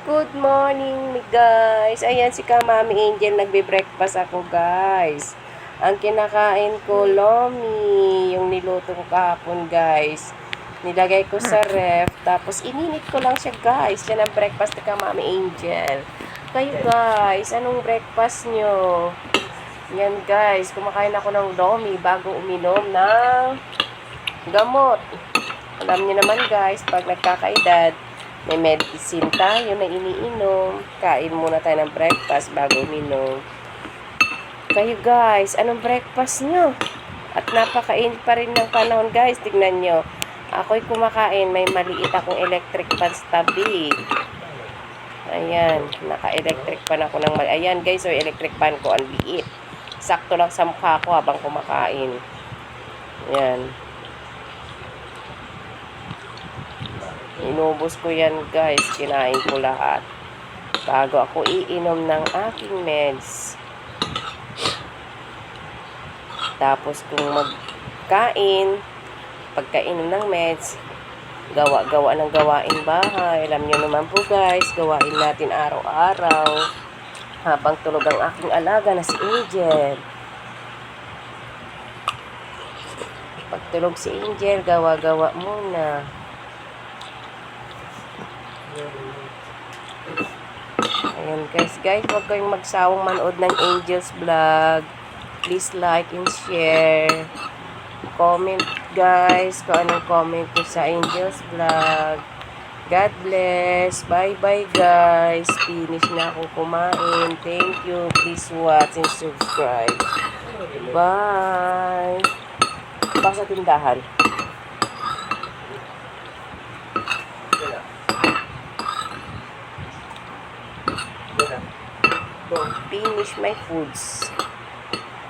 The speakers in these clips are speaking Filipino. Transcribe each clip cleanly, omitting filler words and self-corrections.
Good morning guys. Ayan si Mami Angel, nagbe-breakfast ako guys. Ang kinakain ko, lomi, yung niluto ko kahapon guys. Nilagay ko sa ref, tapos ininit ko lang siya guys. Yan ang breakfast ni Mami Angel. Kayo guys, anong breakfast nyo? Yan guys, kumakain ako ng lomi bago uminom ng gamot. Alam niyo naman guys, pag nagkakaedad, may medicine tayo na iniinom. Kain muna tayo ng breakfast bago uminom. Kayo guys, anong breakfast nyo? At napakainit pa rin ng panahon guys. Tignan nyo. Ako'y kumakain. May maliit akong electric pan sa tabi. Ayan. Naka-electric pan ako ng mali. Ayan guys, so electric pan ko ang liit. Sakto lang sa mukha ko habang kumakain. Ayan. Inubos ko yan guys, kinain ko lahat bago ako iinom ng aking meds. Tapos kung magkain, pagkainom ng meds, gawa ng gawaing bahay. Alam nyo naman po guys, gawain natin araw-araw habang tulog ang aking alaga na si Angel. Pag tulog si Angel, gawa-gawa muna. Ayan guys, huwag kayong magsawang manood ng Angel's Vlog. Please like and share. Comment guys kung anong comment nyo sa Angel's Vlog. God bless. Bye bye guys. Finish na akong kumain. Thank you. Please watch and subscribe. Bye. Baka sa tindahan. Finish my foods.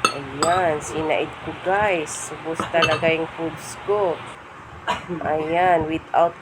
Ayan, sinaid ko guys. Subos talaga yung foods ko. Ayan, without